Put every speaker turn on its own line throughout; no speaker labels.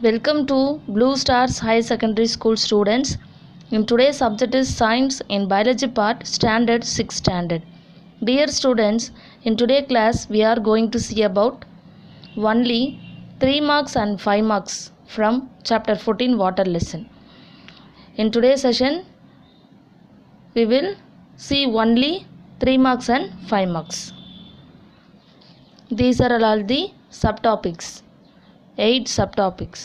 Welcome to Blue Stars High Secondary School students. In today's subject is Science in Biology part Standard 6 Standard. Dear students, in today's class we are going to see about only 3 marks and 5 marks from chapter 14 water lesson. In today's session we will see only 3 marks and 5 marks. These are all the subtopics. 8 subtopics.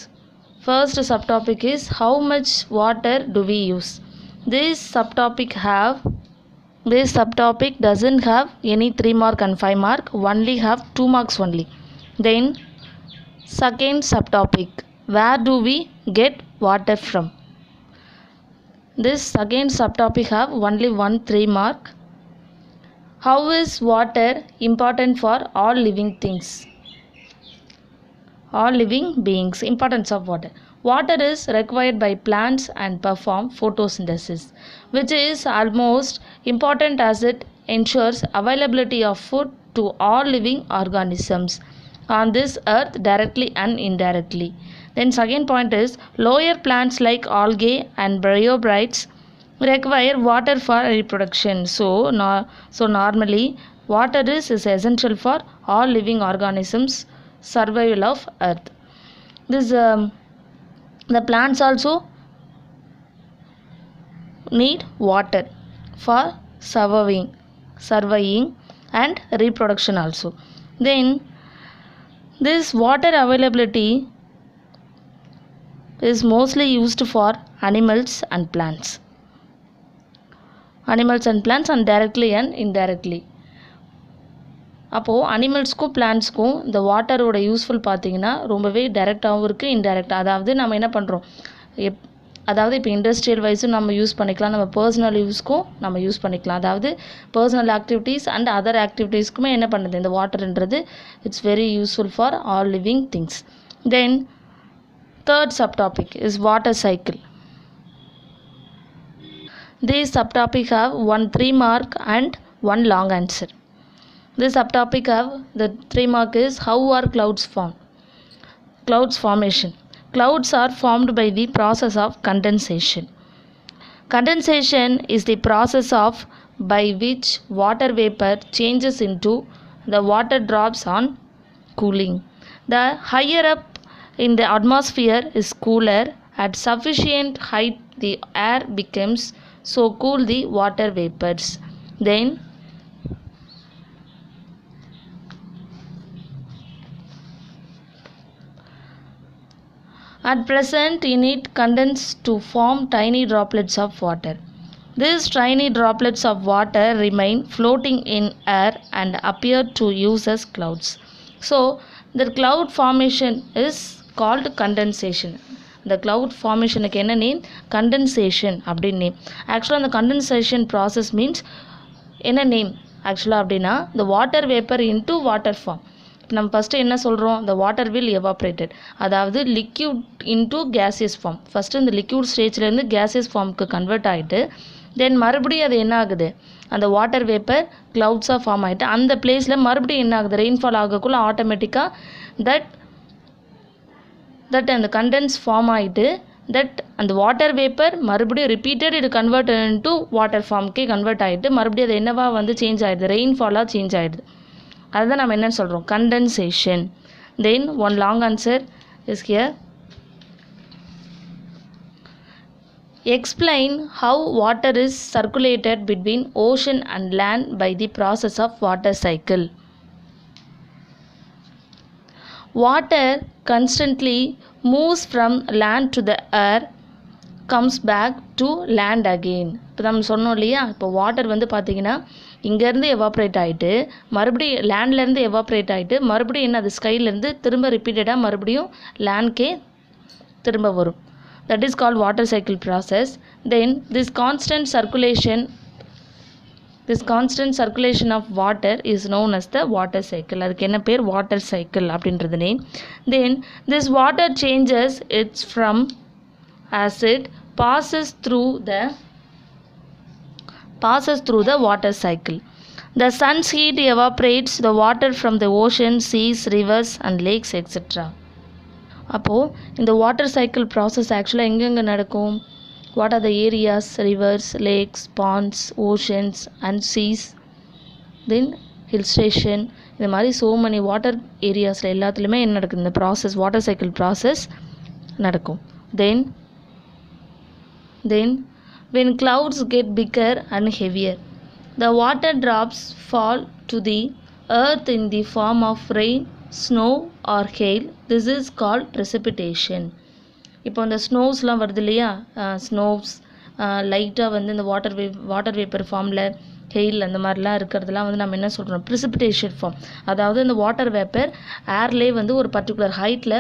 First subtopic is how much water do we use. This subtopic doesn't have any 3 mark and 5 mark, only have 2 marks only. Then second subtopic, where do we get water from. This second subtopic have only 1 3 mark. How is water important for all living things? All living beings. Importance of water. Water is required by plants and perform photosynthesis, which is almost important as it ensures availability of food to all living organisms on this earth directly and indirectly. Then second point is lower plants like algae and bryobrites require water for reproduction. So normally water is essential for all living organisms survival of earth. This the plants also need water for surviving and reproduction also. Then this water availability is mostly used for animals and plants and directly and indirectly. அப்போது அனிமல்ஸ்க்கும் பிளான்ட்ஸ்க்கும் இந்த வாட்டரோட useful பார்த்திங்கன்னா ரொம்பவே டைரெக்டாகவும் இருக்குது இன்டைரக்டாக. அதாவது நம்ம என்ன பண்ணுறோம், அதாவது இப்போ இண்டஸ்ட்ரியல் வைஸும் நம்ம யூஸ் பண்ணிக்கலாம், நம்ம பர்சனல் யூஸ்க்கும் நம்ம யூஸ் பண்ணிக்கலாம். அதாவது பர்சனல் ஆக்டிவிட்டீஸ் அண்ட் அதர் ஆக்டிவிட்டீஸ்க்குமே என்ன பண்ணுது இந்த வாட்டர்ன்றது it's very useful for all living things. Then third subtopic is water cycle. These subtopic have 1 3 mark and 1 long answer. This subtopic have the 3 mark is how are clouds formed. Clouds formation. Clouds are formed by the process of condensation. Condensation is the process of by which water vapor changes into the water drops on cooling. The higher up in the atmosphere is cooler, at sufficient height the air becomes so cool the water vapors. Then at present in it condense to form tiny droplets of water. These tiny droplets of water remain floating in air and appear to use as clouds. So the cloud formation is called condensation. The cloud formation க்கு என்ன name, condensation அப்படின்னு name. ஆக்சுவலாக அந்த condensation process means என்ன name ஆக்சுவலாக அப்படின்னா the water vapor into water form. நம்ம first என்ன சொல்கிறோம், the water will evaporated, அதாவது liquid into gaseous form. First இந்த liquid ஸ்டேஜ்லேருந்து gaseous ஃபார்முக்கு கன்வெர்ட் ஆகிட்டு தென் மறுபடியும் அது என்ன ஆகுது, அந்த வாட்டர் வேப்பர் க்ளவுட்ஸாக ஃபார்ம் ஆகிட்டு அந்த பிளேஸில் மறுபடியும் என்ன ஆகுது, ரெயின்ஃபால் ஆகக்குள்ள ஆட்டோமேட்டிக்காக தட் அந்த கண்டென்ஸ் ஃபார்ம் ஆகிட்டு அந்த வாட்டர் வேப்பர் மறுபடியும் ரிப்பீட்டட் இது கன்வெர்ட் இன்ட்டு வாட்டர் ஃபார்முக்கே கன்வெர்ட் ஆகிட்டு மறுபடியும் அது என்னவா வந்து சேஞ்ச் ஆகிடுது, ரெயின்ஃபாலாக சேஞ்ச் ஆகிடுது. அதுதான் நம்ம என்னன்னு சொல்கிறோம், condensation. Then 1 long answer is here. Explain how water is circulated between ocean and land by the process of water cycle. Water constantly moves from land to the air, comes back to land again. இப்போ நம்ம சொன்னோம் இல்லையா, இப்போ water வந்து பார்த்திங்கன்னா இங்கேருந்து evaporate ஆகிட்டு மறுபடியும் லேண்ட்லேருந்து எவாப்ரேட் ஆகிட்டு மறுபடியும் என்ன அது ஸ்கைலேருந்து திரும்ப ரிப்பீட்டடாக மறுபடியும் லேண்ட்கே திரும்ப வரும். That is called water cycle process. Then this constant circulation of water is known as the water cycle. அதுக்கு என்ன பேர், water cycle அப்படின்றது name. Then this water changes its from as it passes through the water cycle. The sun's heat evaporates the water from the ocean, seas, rivers and lakes, etc. அப்போது இந்த water cycle process ஆக்சுவலாக எங்கெங்கே நடக்கும்? What are the areas? Rivers, lakes, ponds, oceans and seas, then hill station, இந்த மாதிரி so many water ஏரியாஸில் எல்லாத்துலேயுமே என்ன நடக்குது? இந்த ப்ராசஸ், வாட்டர் சைக்கிள் ப்ராசஸ் நடக்கும். தென் when clouds get bigger and heavier, the water drops fall to the earth in the form of rain, snow or hail. This is called precipitation. இப்போ இந்த ஸ்னோஸ்லாம் வருது இல்லையா, Snows லைட்டாக வந்து இந்த வாட்டர் வேப்பர் ஃபார்மில் hail அந்த மாதிரிலாம் இருக்கிறதுலாம் வந்து நம்ம என்ன சொல்கிறோம்? Precipitation form. அதாவது இந்த வாட்டர் வேப்பர் ஏர்லேயே வந்து ஒரு பர்டிகுலர் ஹைட்டில்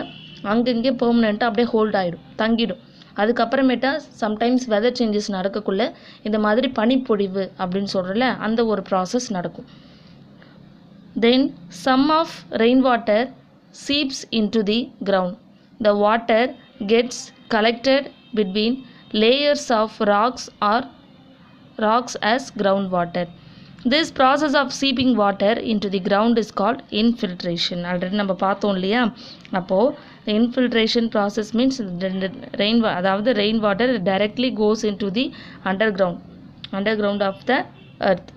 அங்கங்கே பெர்மனெண்ட்டாக அப்படியே ஹோல்ட் ஆகிடும், தங்கிடும். அதுக்கப்புறமேட்டா சம்டைம்ஸ் வெதர் சேஞ்சஸ் நடக்கக்குள்ள இந்த மாதிரி பனிப்பொழிவு அப்படின்னு சொல்கிறல அந்த ஒரு ப்ராசஸ் நடக்கும். Then some of rain water seeps into the ground. The water gets collected between layers of rocks as groundwater. This process of seeping water into the ground is called infiltration. Already நம்ம பார்த்தோம் இல்லையா? அப்போது infiltration process means அதாவது rain water directly goes into the underground of the earth.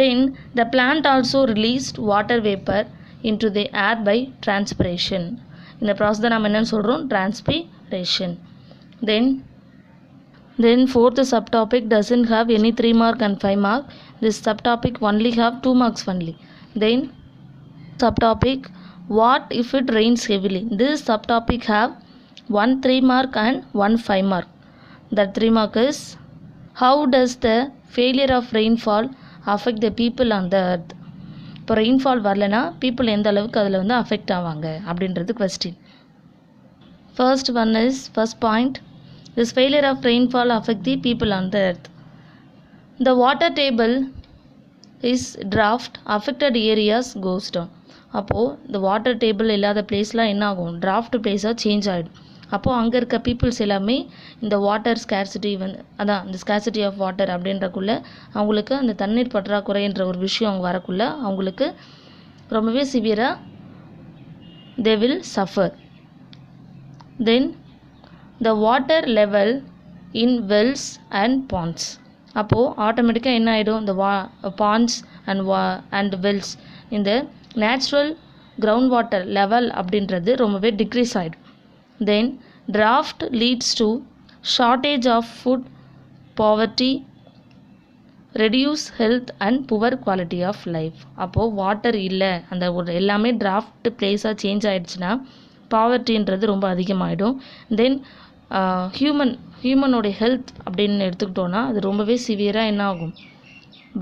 Then the plant also released water vapor into the air by transpiration. இந்த process தான் நம்ம என்னன்னு சொல்கிறோம்? transpiration. Then fourth subtopic doesn't have any 3 mark and 5 mark. This subtopic only have 2 marks only. Then subtopic, what if it rains heavily? This subtopic have 1 3 mark and 1 5 mark. That 3 mark is, how does the failure of rainfall affect the people on the earth? இப்போ rainfall வரலனா people எந்த அளவுக்கு அதில் வந்து affect ஆவாங்க அப்படின்றது question. First point, this failure of rainfall affect the people on the earth. The water table is draft, affected areas goes down. அப்போது இந்த வாட்டர் டேபிள் இல்லாத பிளேஸ்லாம் என்ன ஆகும்? டிராஃப்ட் பிளேஸாக சேஞ்ச் ஆகிடும். அப்போது அங்கே இருக்க பீப்புள்ஸ் எல்லாமே இந்த வாட்டர் ஸ்கேர்சிட்டி அதான் இந்த ஸ்கேர்சிட்டி ஆஃப் வாட்டர் அப்படின்றக்குள்ள அவங்களுக்கு அந்த தண்ணீர் பற்றாக்குறைன்ற ஒரு விஷயம் அவங்க வரக்குள்ள அவங்களுக்கு ரொம்பவே சிவியராக they will suffer. Then the water level in wells and ponds. அப்போது ஆட்டோமேட்டிக்காக என்ன ஆகிடும்? இந்த ponds and wells இந்த நேச்சுரல் கிரவுண்ட் வாட்டர் லெவல் அப்படின்றது ரொம்பவே டிக்ரீஸ் ஆகிடும். Then drought leads to shortage of food, poverty, reduce health and poor quality of life. அப்போது வாட்டர் இல்லை, அந்த ஒரு எல்லாமே டிராஃப்ட் பிளேஸாக சேஞ்ச் ஆகிடுச்சுன்னா பாவர்ட்டின்றது ரொம்ப அதிகமாகிடும். தென் ஹியூமனோடைய ஹெல்த் அப்படின்னு எடுத்துக்கிட்டோன்னா அது ரொம்பவே சிவியராக என்ன ஆகும்?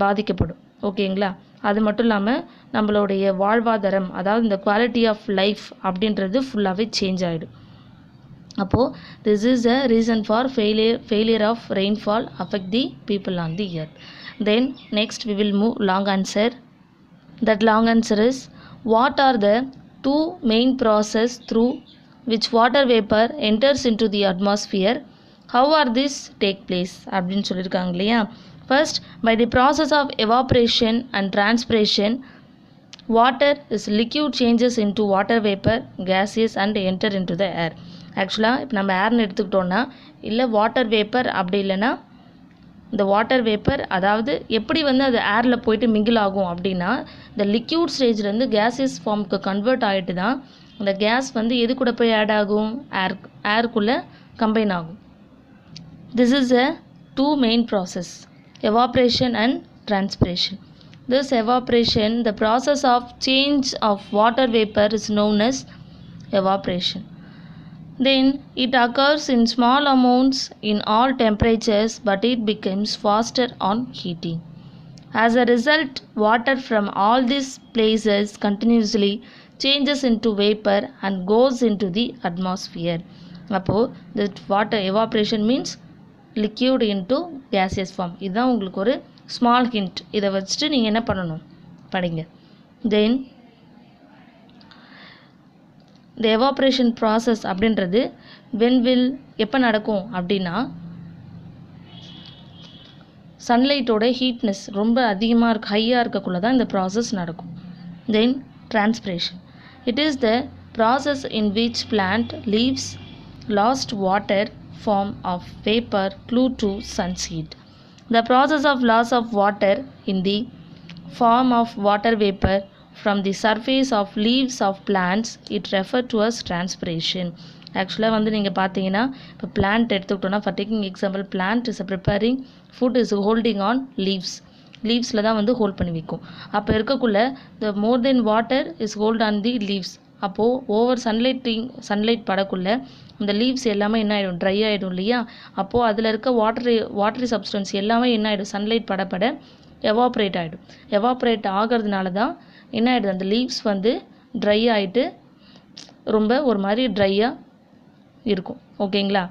பாதிக்கப்படும். ஓகேங்களா? அது மட்டும் இல்லாமல் நம்மளுடைய வாழ்வாதாரம், அதாவது இந்த குவாலிட்டி ஆஃப் லைஃப் அப்படின்றது ஃபுல்லாகவே சேஞ்ச் ஆகிடும். அப்போது this is a reason for failure of rainfall affect the people on the earth. Then next we will move long answer. That long answer is, what are the 2 main process through which water vapor enters into the atmosphere? How are this take place அப்படின்னு சொல்லியிருக்காங்க இல்லையா? First, by the process of evaporation and transpiration, water is liquid changes into water vapor, gaseous and enter into the air. ஆக்சுவலாக இப்போ நம்ம ஏர்னு எடுத்துக்கிட்டோன்னா, இல்லை water vapour அப்படி இல்லைன்னா இந்த வாட்டர் வேப்பர் அதாவது எப்படி வந்து அது ஏரில் போயிட்டு மிங்கிள் ஆகும் அப்படின்னா, இந்த லிக்யூட் ஸ்டேஜ்லேருந்து கேஸியஸ் ஃபார்முக்கு கன்வெர்ட் ஆகிட்டு தான் அந்த கேஸ் வந்து எது கூட போய் ஆட் ஆகும்? ஏருக்குள்ளே கம்பைன் ஆகும். This is a 2 main process, evaporation and transpiration. This evaporation, the process of change of water vapor is known as evaporation. Then it occurs in small amounts in all temperatures, but it becomes faster on heating. As a result, water from all these places continuously changes into vapor and goes into the atmosphere. அப்போது the water evaporation means liquid into gaseous form. இதுதான் உங்களுக்கு ஒரு small hint. இதை வச்சுட்டு நீங்கள் என்ன பண்ணணும்? படிங்க. தென் இந்த எவாப்ரேஷன் ப்ராசஸ் அப்படின்றது எப்போ நடக்கும் அப்படின்னா, சன்லைட்டோட ஹீட்னஸ் ரொம்ப அதிகமாக ஹையாக இருக்கக்குள்ள தான் இந்த ப்ராசஸ் நடக்கும். Then transpiration, it is the process in which plant leaves lost water form of vapor due to sun's heat. The process of loss of water in the form of water vapor from the surface of leaves of plants it referred to as transpiration. ஆக்சுவலாக வந்து நீங்கள் பார்த்தீங்கன்னா இப்போ plant எடுத்துக்கிட்டோன்னா for taking example plant is preparing food is holding on லீவ்ஸில் தான் வந்து hold பண்ணி வைக்கும். அப்போ இருக்கக்குள்ள the more then water is hold on the leaves. அப்போது ஓவர் சன்லைட் படக்குள்ள இந்த லீவ்ஸ் எல்லாமே என்ன ஆகிடும், ட்ரை ஆகிடும் இல்லையா. அப்போது அதில் இருக்க வாட்டரி சப்ஸ்டன்ஸ் எல்லாமே என்ன ஆகிடும், சன்லைட் படப்பட எவாப்ரேட் ஆகிடும். எவாப்ரேட் ஆகிறதுனால தான் என்ன ஆகிடுது, அந்த லீவ்ஸ் வந்து ட்ரை ஆகிட்டு ரொம்ப ஒரு மாதிரி ட்ரையாக இருக்கும். ஓகேங்களா,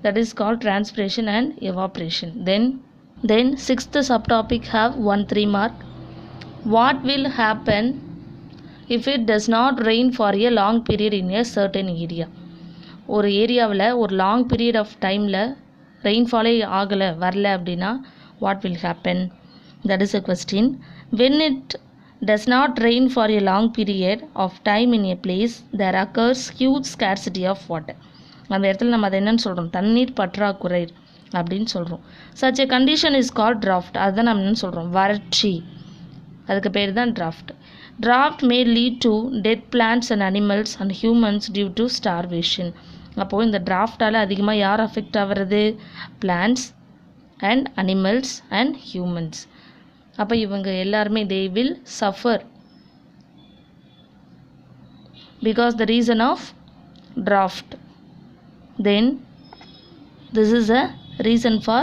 that is called transpiration and evaporation. Then sixth subtopic have 1 3 mark. What will happen if it does not rain for a long period in a certain area? ஒரு ஏரியாவில் ஒரு லாங் பீரியட் ஆஃப் டைமில் ரெயின்ஃபாலே வரல அப்படின்னா what will happen? That is a question. When it does not rain for a long period of time in a place, there occurs huge scarcity of water. அந்த இடத்துல நம்ம அதை என்னன்னு சொல்கிறோம், தண்ணீர் பற்றாக்குறை அப்படின்னு சொல்கிறோம். Such a condition is called drought. அதுதான் நம்ம என்ன சொல்கிறோம், வறட்சி. அதுக்கு பேர் தான் drought. Drought may lead to dead plants and animals and humans due to starvation. அப்போது இந்த டிராஃப்டால் அதிகமாக யார் அஃபெக்ட் ஆகிறது, plants and animals and humans. அப்போ இவங்க எல்லாருமே they will suffer because the reason of drought. Then this is a reason for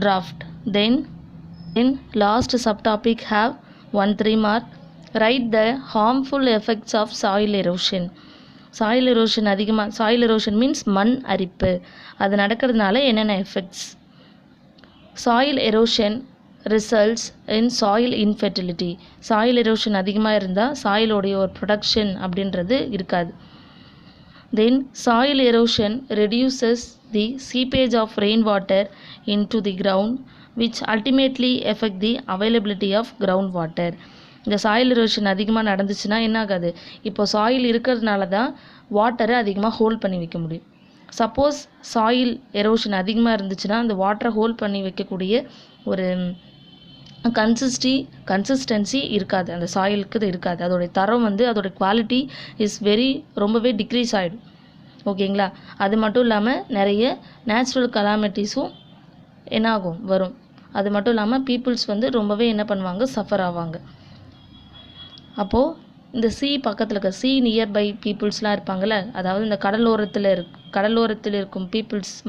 drought. Then in last subtopic have 1 3 mark. Write the harmful effects of soil erosion. Soil erosion அதிகமாக, soil erosion means மண் அரிப்பு. அது நடக்கிறதுனால என்னென்ன effects? Soil erosion results in soil infertility. Soil erosion அதிகமாக இருந்தால் சாயிலோடைய ஒரு ப்ரொடக்ஷன் அப்படின்றது இருக்காது. Then soil erosion reduces the seepage of rain water in to the ground which ultimately effect the availability of ground water. இந்த soil erosion அதிகமாக நடந்துச்சுன்னா என்ன ஆகாது, இப்போ சாயில் இருக்கிறதுனால தான் வாட்டரை அதிகமாக ஹோல்ட் பண்ணி வைக்க முடியும். சப்போஸ் சாயில் எரோஷன் அதிகமாக இருந்துச்சுன்னா அந்த வாட்டரை ஹோல்ட் பண்ணி வைக்கக்கூடிய ஒரு கன்சிஸ்டன்சி இருக்காது, அந்த சாயிலுக்கு இது இருக்காது. அதோடைய தரம் வந்து அதோடைய குவாலிட்டி இஸ் ரொம்பவே டிக்ரீஸ் ஆகிடும். ஓகேங்களா, அது மட்டும் இல்லாமல் நிறைய நேச்சுரல் கலாமிட்டிஸும் என்ன ஆகும், வரும். அது மட்டும் இல்லாமல் பீப்புள்ஸ் வந்து ரொம்பவே என்ன பண்ணுவாங்க, சஃபர் ஆவாங்க. அப்போது இந்த பக்கத்தில் இருக்க நியர்பை பீப்புள்ஸ்லாம் இருப்பாங்கள்ல, அதாவது இந்த கடலோரத்தில் இருக்கும்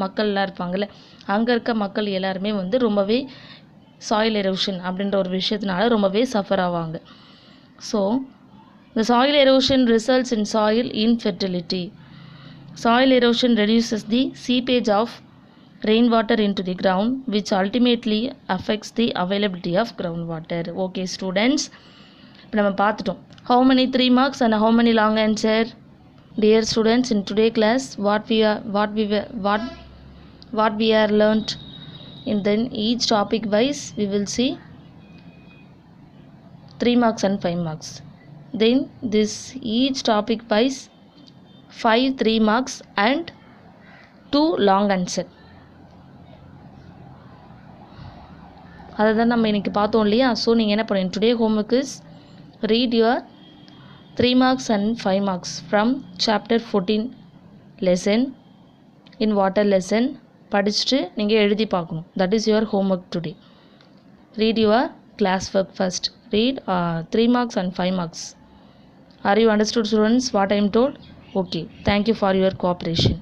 மக்கள்லாம் இருப்பாங்கள்ல, அங்கே இருக்க மக்கள் எல்லாருமே வந்து ரொம்பவே சாயில் எரோஷன் அப்படின்ற ஒரு விஷயத்தினால ரொம்பவே சஃபர் ஆவாங்க. So the soil erosion results in soil infertility. Soil erosion reduces the seepage of rainwater into the ground which ultimately affects the availability of groundwater. Okay students, இப்போ நம்ம பார்த்துட்டோம் how many 3 marks and how many long answer. Dear students, in today class what we are learnt, and then each topic wise we will see 3 marks and 5 marks. Then this each topic wise 5 3 marks and 2 long answer. அதை தான் நம்ம இன்றைக்கி பார்த்தோம் இல்லையா. So நீங்கள் என்ன பண்ணுங்க, today homework is read your 3 marks and 5 marks from chapter 14 lesson in water lesson படிச்சுட்டு நீங்கள் எழுதி பார்க்கணும். That is your homework today. Read your class work first. Read 3 marks and 5 marks. Are you understood students what I am told? Okay. Thank you for your cooperation.